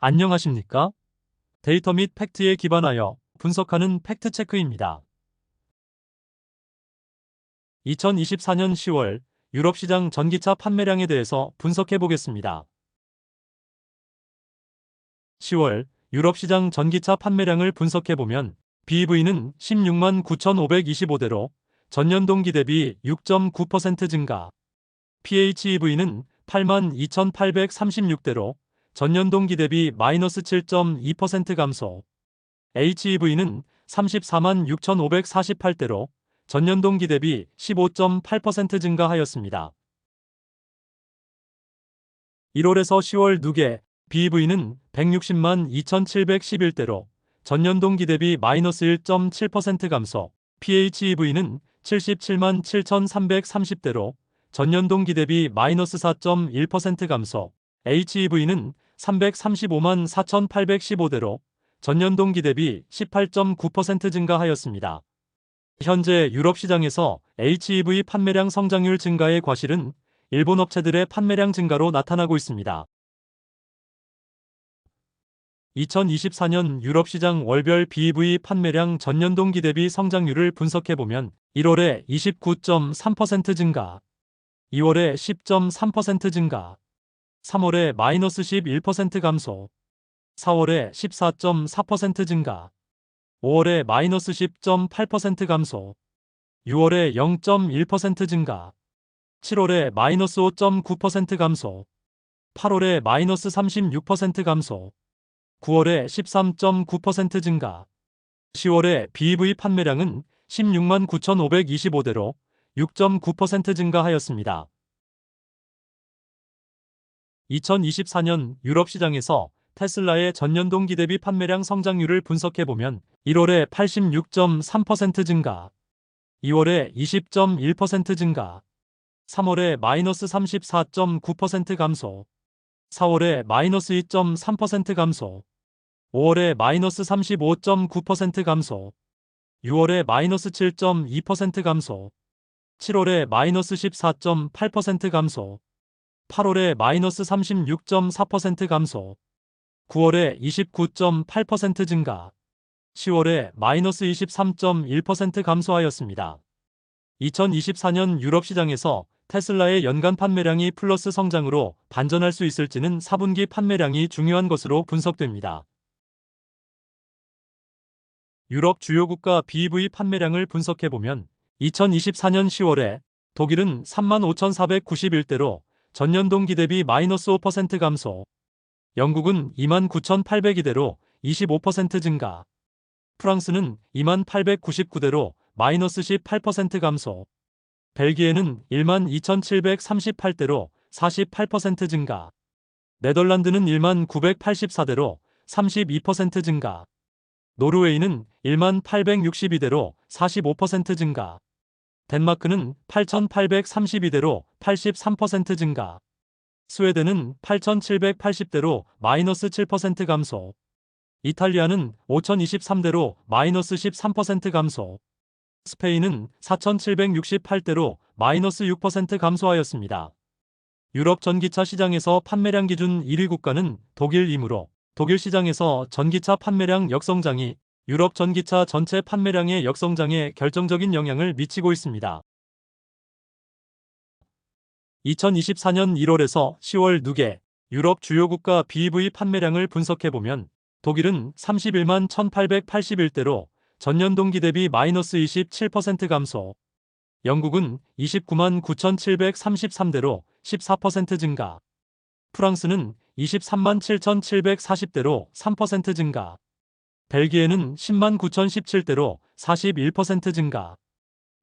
안녕하십니까? 데이터 및 팩트에 기반하여 분석하는 팩트체크입니다. 2024년 10월 유럽 시장 전기차 판매량에 대해서 분석해 보겠습니다. 10월 유럽 시장 전기차 판매량을 분석해 보면 BEV는 16만 9,525대로 전년 동기 대비 6.9% 증가, PHEV는 8만 2,836대로 전년 동기 대비 마이너스 7.2% 감소, HEV는 34만 6,548대로 전년 동기 대비 15.8% 증가하였습니다. 1월에서 10월 누계 BEV는 160만 2,711대로 전년 동기 대비 마이너스 1.7% 감소, PHEV는 77만 7,330대로 전년 동기 대비 마이너스 4.1% 감소, HEV는 335만 4,815대로 전년 동기 대비 18.9% 증가하였습니다. 현재 유럽 시장에서 HEV 판매량 성장률 증가의 과실은 일본 업체들의 판매량 증가로 나타나고 있습니다. 2024년 유럽 시장 월별 BEV 판매량 전년 동기 대비 성장률을 분석해보면 1월에 29.3% 증가, 2월에 10.3% 증가, 3월에 마이너스 11% 감소, 4월에 14.4% 증가, 5월에 마이너스 10.8% 감소, 6월에 0.1% 증가, 7월에 마이너스 5.9% 감소, 8월에 마이너스 36% 감소, 9월에 13.9% 증가, 10월에 BEV 판매량은 16만 9,525대로 6.9% 증가하였습니다. 2024년 유럽 시장에서 테슬라의 전년 동기 대비 판매량 성장률을 분석해보면 1월에 86.3% 증가, 2월에 20.1% 증가, 3월에 마이너스 34.9% 감소, 4월에 마이너스 2.3% 감소, 5월에 마이너스 35.9% 감소, 6월에 마이너스 7.2% 감소, 7월에 마이너스 14.8% 감소, 8월에 마이너스 36.4% 감소, 9월에 29.8% 증가, 10월에 마이너스 23.1% 감소하였습니다. 2024년 유럽 시장에서 테슬라의 연간 판매량이 플러스 성장으로 반전할 수 있을지는 4분기 판매량이 중요한 것으로 분석됩니다. 유럽 주요 국가 BEV 판매량을 분석해보면 2024년 10월에 독일은 35,491대로 전년 동기 대비 마이너스 5% 감소, 영국은 29,802대로 25% 증가, 프랑스는 28,899대로 마이너스 18% 감소, 벨기에는 12,738대로 48% 증가, 네덜란드는 19,984대로 32% 증가, 노르웨이는 18,862대로 45% 증가, 덴마크는 8,832대로 83% 증가, 스웨덴은 8,780대로 마이너스 7% 감소, 이탈리아는 5,023대로 마이너스 13% 감소, 스페인은 4,768대로 마이너스 6% 감소하였습니다. 유럽 전기차 시장에서 판매량 기준 1위 국가는 독일이므로 독일 시장에서 전기차 판매량 역성장이 유럽 전기차 전체 판매량의 역성장에 결정적인 영향을 미치고 있습니다. 2024년 1월에서 10월 누계 유럽 주요 국가 BEV 판매량을 분석해보면 독일은 31만 1,881대로 전년 동기 대비 마이너스 27% 감소, 영국은 29만 9,733대로 14% 증가, 프랑스는 23만 7,740대로 3% 증가, 벨기에는 10만 9,017대로 41% 증가,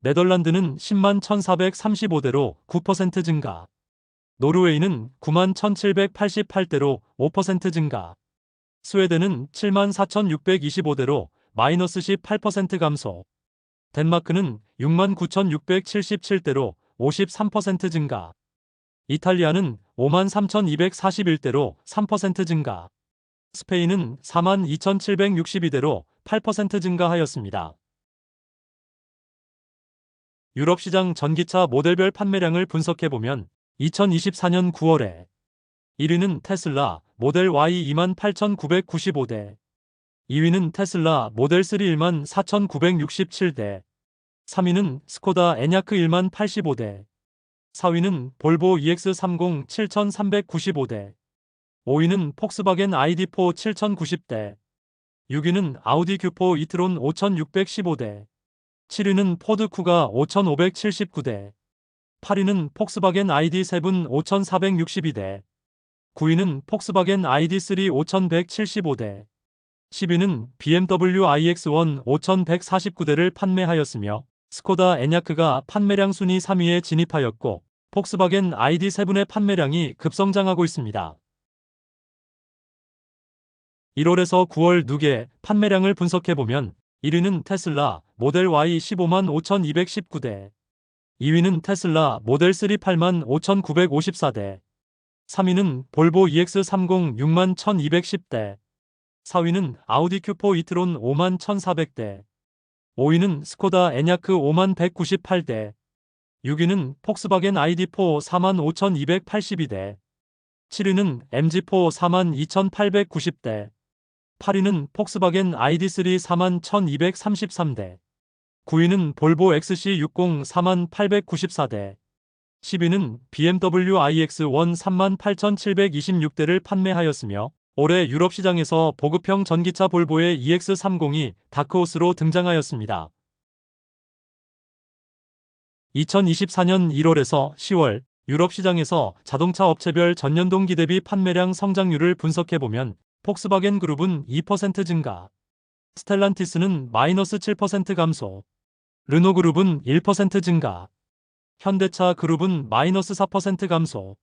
네덜란드는 10만 1,435대로 9% 증가, 노르웨이는 9만 1,788대로 5% 증가, 스웨덴은 7만 4,625대로 마이너스 18% 감소, 덴마크는 6만 9,677대로 53% 증가, 이탈리아는 5만 3,241대로 3% 증가, 스페인은 4만 2,762대로 8% 증가하였습니다. 유럽 시장 전기차 모델별 판매량을 분석해보면 2024년 9월에 1위는 테슬라 모델 Y 28,995대. 2위는 테슬라 모델 3 14,967대. 3위는 스코다 에냐크 10,085대. 4위는 볼보 EX30 7,395대. 5위는 폭스바겐 ID4 7,090대. 6위는 아우디 Q4 이트론 5,615대. 7위는 포드 쿠가 5,579대. 8위는 폭스바겐 ID7 5,462대. 9위는 폭스바겐 ID3 5,175대. 10위는 BMW iX1 5,149대를 판매하였으며 스코다 에냐크가 판매량 순위 3위에 진입하였고 폭스바겐 ID7의 판매량이 급성장하고 있습니다. 1월에서 9월 누계 판매량을 분석해보면 1위는 테슬라 모델 Y 15만 5,219대. 2위는 테슬라 모델 3 8만 5,954대. 3위는 볼보 EX30 6만 1,210대. 4위는 아우디 Q4 이트론 5만 1,400대. 5위는 스코다 에냐크 5만 198대. 6위는 폭스바겐 ID4 4만 5,282대. 7위는 MG4 4만 2,890대. 8위는 폭스바겐 ID3 4만 1,233대. 9위는 볼보 XC60 4만 894대. 10위는 BMW iX1 3만 8,726대를 판매하였으며 올해 유럽 시장에서 보급형 전기차 볼보의 EX30이 다크호스로 등장하였습니다. 2024년 1월에서 10월 유럽 시장에서 자동차 업체별 전년동기 대비 판매량 성장률을 분석해보면 폭스바겐 그룹은 2% 증가, 스텔란티스는 -7% 감소, 르노 그룹은 1% 증가, 현대차 그룹은 -4% 감소,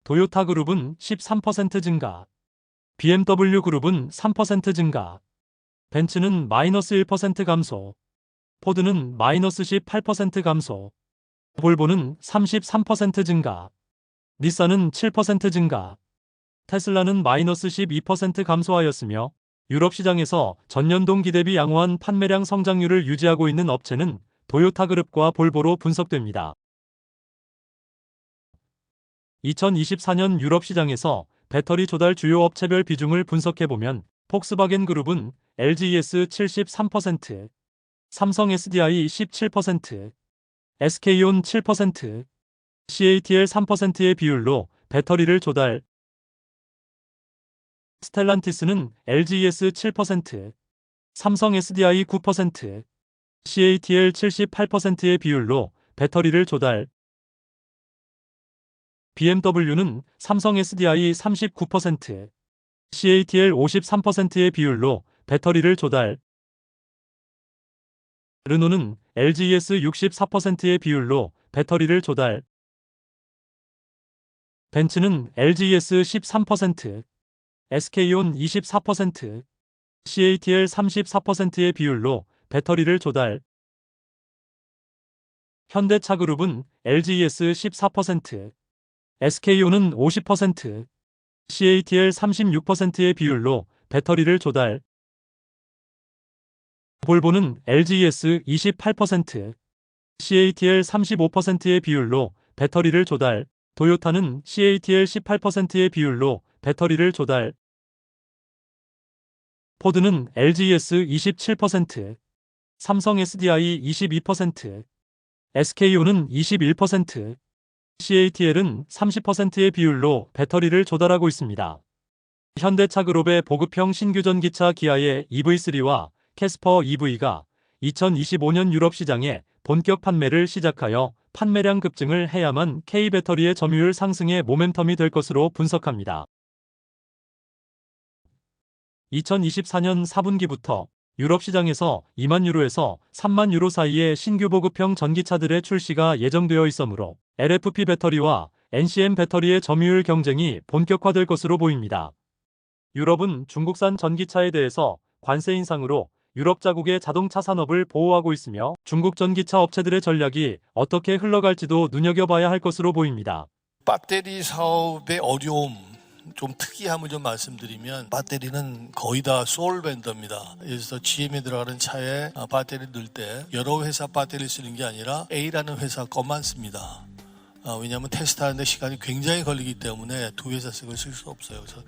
도요타 그룹은 13% 증가, BMW 그룹은 3% 증가, 벤츠는 -1% 감소, 포드는 -18% 감소, 볼보는 33% 증가, 닛산은 7% 증가, 테슬라는 -12% 감소하였으며 유럽 시장에서 전년동기 대비 양호한 판매량 성장률을 유지하고 있는 업체는 도요타 그룹과 볼보로 분석됩니다. 2024년 유럽 시장에서 배터리 조달 주요 업체별 비중을 분석해보면 폭스바겐 그룹은 LGES 73%, 삼성 SDI 17%, SK온 7%, CATL 3%의 비율로 배터리를 조달, 스텔란티스는 LGES 7%, 삼성 SDI 9%, CATL 78%의 비율로 배터리를 조달, BMW는 삼성 SDI 39%, CATL 53%의 비율로 배터리를 조달, 르노는 LGES 64%의 비율로 배터리를 조달, 벤츠는 LGES 13%, SK온 24%, CATL 34%의 비율로 배터리를 조달, 현대차 그룹은 LGES 14%, SK온은 50%, CATL 36%의 비율로 배터리를 조달, 볼보는 LGES 28%, CATL 35%의 비율로 배터리를 조달, 도요타는 CATL 18%의 비율로 배터리를 조달, 포드는 LGES 27%, 삼성 SDI 22%, SK온은 21%, CATL은 30%의 비율로 배터리를 조달하고 있습니다. 현대차 그룹의 보급형 신규 전기차 기아의 EV3와 캐스퍼 EV가 2025년 유럽 시장에 본격 판매를 시작하여 판매량 급증을 해야만 K배터리의 점유율 상승의 모멘텀이 될 것으로 분석합니다. 2024년 4분기부터 유럽 시장에서 2만 유로에서 3만 유로 사이의 신규 보급형 전기차들의 출시가 예정되어 있으므로 LFP 배터리와 NCM 배터리의 점유율 경쟁이 본격화될 것으로 보입니다. 유럽은 중국산 전기차에 대해서 관세 인상으로 유럽 자국의 자동차 산업을 보호하고 있으며 중국 전기차 업체들의 전략이 어떻게 흘러갈지도 눈여겨봐야 할 것으로 보입니다. 배터리 사업의 어려움, 좀 특이함을 좀 말씀드리면 배터리는 거의 다 소울 벤더입니다. 그래서 GM에 들어가는 차에 배터리 넣을 때 여러 회사 배터리 쓰는 게 아니라 A라는 회사 것만 씁니다. 왜냐하면 테스트하는데 시간이 굉장히 걸리기 때문에 두 회사 쓰고 쓸 수 없어요. 그래서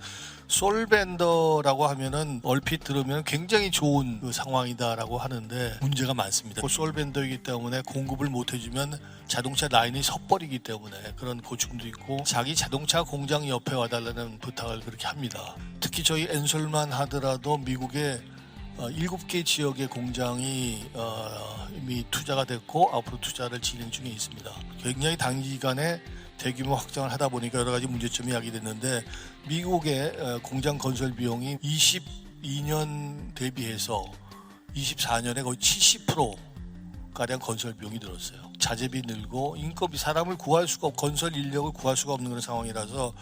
솔벤더라고 하면은 얼핏 들으면 굉장히 좋은 그 상황이다라고 하는데 문제가 많습니다. 솔벤더이기 때문에 공급을 못 해주면 자동차 라인이 섣버리기 때문에 그런 고충도 있고 자기 자동차 공장 옆에 와달라는 부탁을 그렇게 합니다. 특히 저희 엔솔만 하더라도 미국에 7개 지역의 공장이 이미 투자가 됐고 앞으로 투자를 진행 중에 있습니다. 굉장히 단기간에 대규모 확장을 하다 보니까 여러 가지 문제점이 야기됐는데 미국의 공장 건설 비용이 22년 대비해서 24년에 거의 70%가량 건설 비용이 늘었어요. 자재비 늘고 인건비 사람을 구할 수가 없고 건설 인력을 구할 수가 없는 그런 상황이라서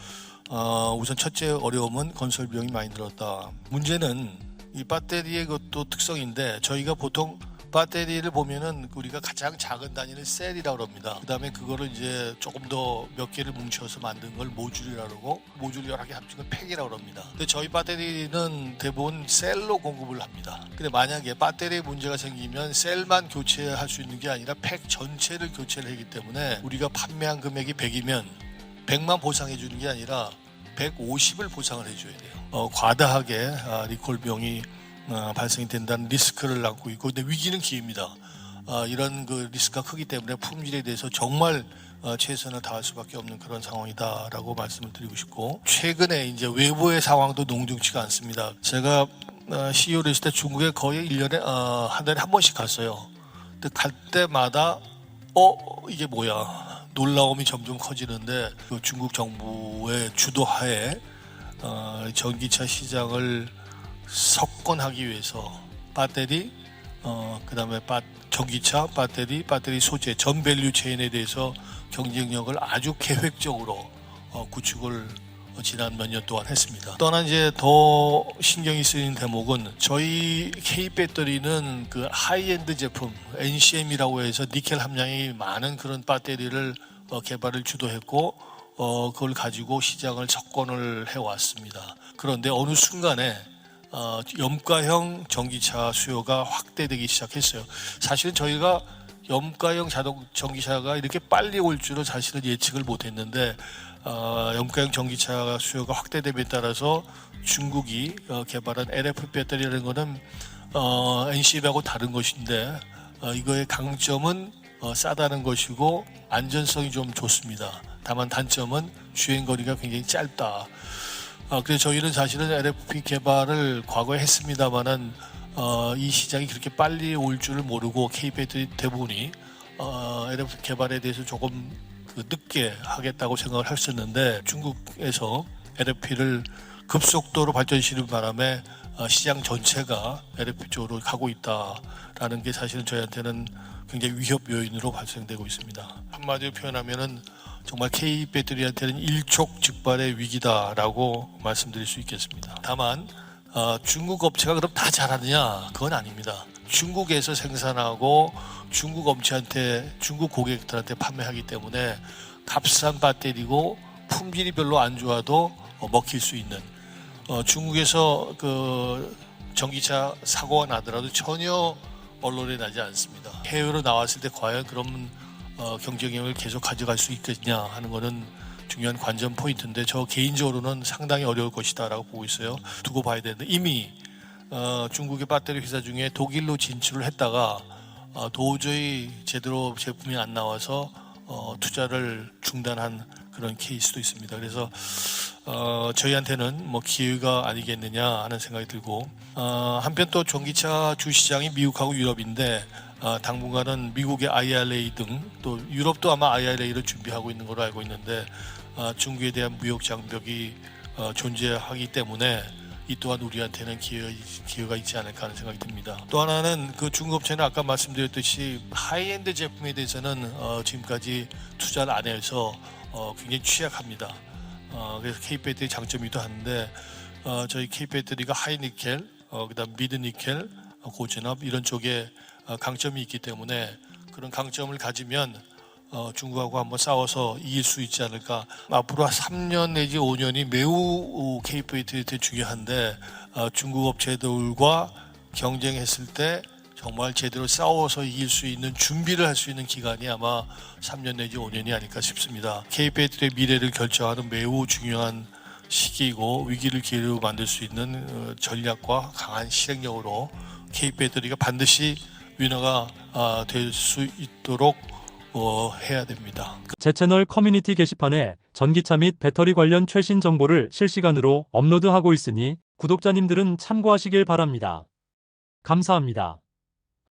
우선 첫째 어려움은 건설 비용이 많이 늘었다. 문제는 이 배터리의 것도 특성인데 저희가 보통 배터리를 보면은 우리가 가장 작은 단위는 셀이라고 합니다. 그 다음에 그거를 이제 조금 더 몇 개를 뭉쳐서 만든 걸 모듈이라고 하고 모듈 여러 개 합친 걸 팩이라고 합니다. 근데 저희 배터리는 대부분 셀로 공급을 합니다. 근데 만약에 배터리에 문제가 생기면 셀만 교체할 수 있는 게 아니라 팩 전체를 교체를 하기 때문에 우리가 판매한 금액이 100이면 100만 보상해 주는 게 아니라 150을 보상을 해줘야 돼요. 과다하게 리콜 비용이 발생이 된다는 리스크를 안고 있고, 근데 위기는 기회입니다. 이런 그 리스크가 크기 때문에 품질에 대해서 정말 최선을 다할 수밖에 없는 그런 상황이다라고 말씀을 드리고 싶고, 최근에 이제 외부의 상황도 농중치가 않습니다. 제가 CEO를 했을 때 중국에 거의 1년에 한 달에 한 번씩 갔어요. 근데 갈 때마다 이게 뭐야? 놀라움이 점점 커지는데 그 중국 정부의 주도하에 전기차 시장을 석권하기 위해서 배터리, 그다음에 전기차, 배터리 소재 전 밸류 체인에 대해서 경쟁력을 아주 계획적으로 구축을 지난 몇 년 동안 했습니다. 또 하나 이제 더 신경이 쓰이는 대목은 저희 K 배터리는 그 하이엔드 제품 NCM이라고 해서 니켈 함량이 많은 그런 배터리를 개발을 주도했고 그걸 가지고 시장을 접근을 해왔습니다. 그런데 어느 순간에 염가형 전기차 수요가 확대되기 시작했어요. 사실은 저희가 염가형 전기차가 이렇게 빨리 올 줄은 사실은 예측을 못했는데 염가형 전기차 수요가 확대됨에 따라서 중국이 개발한 LFP 배터리라는 것은 NCM하고 다른 것인데 이거의 강점은 싸다는 것이고 안전성이 좀 좋습니다. 다만 단점은 주행거리가 굉장히 짧다. 그래서 저희는 사실은 LFP 개발을 과거에 했습니다만은 이 시장이 그렇게 빨리 올 줄을 모르고 K배터리 대부분이 LFP 개발에 대해서 조금 늦게 하겠다고 생각을 했었는데 중국에서 LFP를 급속도로 발전시키는 바람에 시장 전체가 LFP 쪽으로 가고 있다라는 게 사실은 저희한테는 굉장히 위협 요인으로 발생되고 있습니다. 한마디로 표현하면은 정말 K 배터리한테는 일촉즉발의 위기다라고 말씀드릴 수 있겠습니다. 다만 중국 업체가 그럼 다 잘하느냐? 그건 아닙니다. 중국에서 생산하고 중국 업체한테 중국 고객들한테 판매하기 때문에 값싼 배터리고 품질이 별로 안 좋아도 먹힐 수 있는 중국에서 그 전기차 사고가 나더라도 전혀 언론에 나지 않습니다. 해외로 나왔을 때 과연 그런 경쟁력을 계속 가져갈 수 있겠냐 하는 것은 중요한 관전 포인트인데 저 개인적으로는 상당히 어려울 것이다라고 보고 있어요. 두고 봐야 되는데 이미 중국의 배터리 회사 중에 독일로 진출을 했다가 도저히 제대로 제품이 안 나와서 투자를 중단한 그런 케이스도 있습니다. 그래서 저희한테는 뭐 기회가 아니겠느냐 하는 생각이 들고 한편 또 전기차 주시장이 미국하고 유럽인데 당분간은 미국의 IRA 등 또 유럽도 아마 IRA를 준비하고 있는 걸로 알고 있는데 중국에 대한 무역 장벽이 존재하기 때문에 이 또한 우리한테는 기회가 있지 않을까 하는 생각이 듭니다. 또 하나는 그 중국 업체는 아까 말씀드렸듯이 하이엔드 제품에 대해서는 지금까지 투자를 안 해서 굉장히 취약합니다. 그래서 K배터리 장점이기도 한데 저희 K배터리가 하이니켈, 그다음 미드니켈, 고전압 이런 쪽에 강점이 있기 때문에 그런 강점을 가지면 중국하고 한번 싸워서 이길 수 있지 않을까. 앞으로 3년 내지 5년이 매우 K배터리한테 중요한데 중국 업체들과 경쟁했을 때 정말 제대로 싸워서 이길 수 있는 준비를 할 수 있는 기간이 아마 3년 내지 5년이 아닐까 싶습니다. K배터리의 미래를 결정하는 매우 중요한 시기이고 위기를 기회로 만들 수 있는 전략과 강한 실행력으로 K배터리가 반드시 위너가 될 수 있도록 해야 됩니다. 제 채널 커뮤니티 게시판에 전기차 및 배터리 관련 최신 정보를 실시간으로 업로드하고 있으니 구독자님들은 참고하시길 바랍니다. 감사합니다.